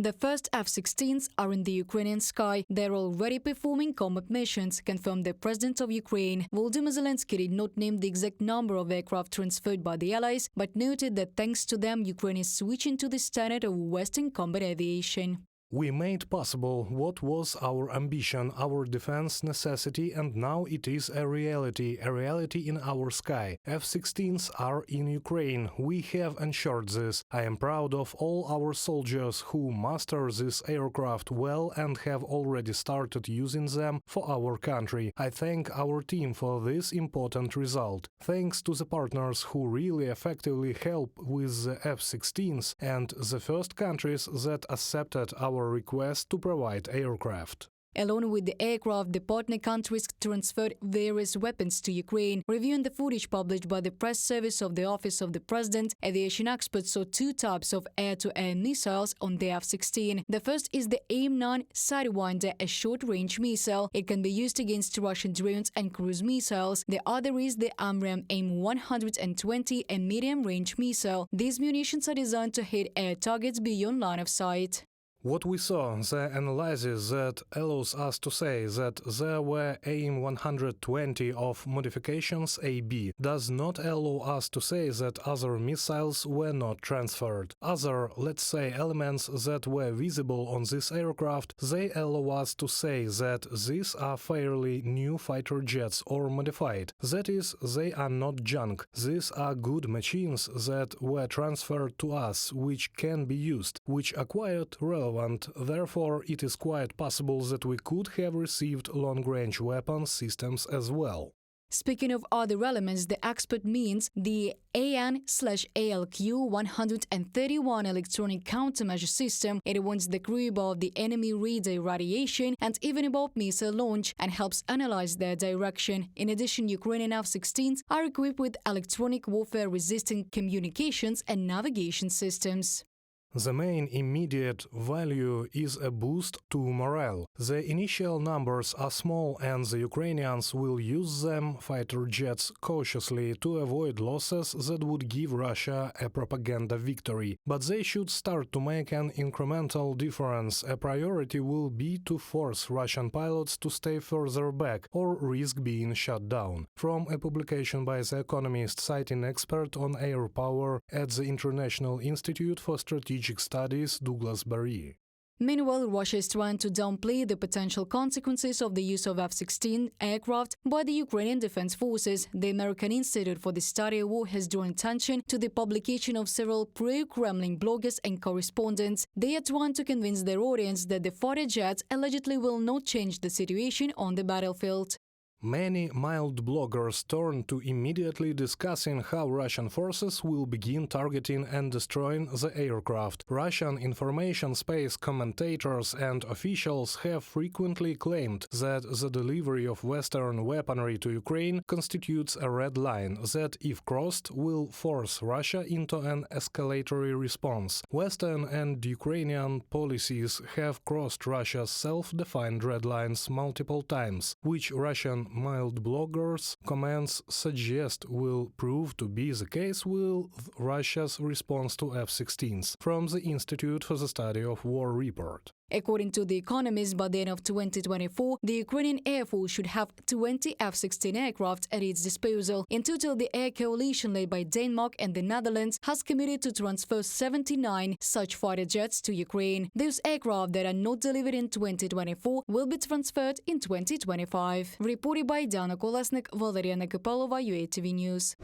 The first F-16s are in the Ukrainian sky. They're already performing combat missions, confirmed the president of Ukraine. Volodymyr Zelenskyy did not name the exact number of aircraft transferred by the allies, but noted that thanks to them, Ukraine is switching to the standard of Western combat aviation. We made possible what was our ambition, our defense necessity, and now it is a reality in our sky. F-16s are in Ukraine. We have ensured this. I am proud of all our soldiers who master this aircraft well and have already started using them for our country. I thank our team for this important result. Thanks to the partners who really effectively help with the F-16s and the first countries that accepted our request to provide aircraft. Along with the aircraft, the partner countries transferred various weapons to Ukraine. Reviewing the footage published by the press service of the Office of the President, aviation experts saw two types of air-to-air missiles on the F-16. The first is the AIM-9 Sidewinder, a short-range missile. It can be used against Russian drones and cruise missiles. The other is the AMRAAM AIM-120, a medium-range missile. These munitions are designed to hit air targets beyond line of sight. What we saw, the analysis that allows us to say that there were AIM-120 of modifications AB, does not allow us to say that other missiles were not transferred. Other, let's say, elements that were visible on this aircraft, they allow us to say that these are fairly new fighter jets or modified. That is, they are not junk. These are good machines that were transferred to us, which can be used, which acquired relevance. Therefore, it is quite possible that we could have received long-range weapon systems as well. Speaking of other elements, the expert means the AN/ALQ-131 electronic countermeasure system. It warns the crew about the enemy radar radiation and even about missile launch and helps analyze their direction. In addition, Ukrainian F-16s are equipped with electronic warfare-resistant communications and navigation systems. The main immediate value is a boost to morale. The initial numbers are small and the Ukrainians will use them, fighter jets, cautiously to avoid losses that would give Russia a propaganda victory. But they should start to make an incremental difference. A priority will be to force Russian pilots to stay further back or risk being shut down. From a publication by The Economist citing expert on air power at the International Institute for Strategic Studies, Douglas Barry. Meanwhile, Russia is trying to downplay the potential consequences of the use of F-16 aircraft by the Ukrainian Defense Forces. The American Institute for the Study of War has drawn attention to the publication of several pro-Kremlin bloggers and correspondents. They are trying to convince their audience that the fighter jets allegedly will not change the situation on the battlefield. Many mild bloggers turn to immediately discussing how Russian forces will begin targeting and destroying the aircraft. Russian information space commentators and officials have frequently claimed that the delivery of Western weaponry to Ukraine constitutes a red line that, if crossed, will force Russia into an escalatory response. Western and Ukrainian policies have crossed Russia's self-defined red lines multiple times, which Russian mild bloggers' comments suggest will prove to be the case with Russia's response to F-16s, from the Institute for the Study of War report. According to The Economist, by the end of 2024, the Ukrainian Air Force should have 20 F-16 aircraft at its disposal. In total, the air coalition led by Denmark and the Netherlands has committed to transfer 79 such fighter jets to Ukraine. Those aircraft that are not delivered in 2024 will be transferred in 2025. Reported by Diana Kolesnik, Valeria Nekopelova, UATV News.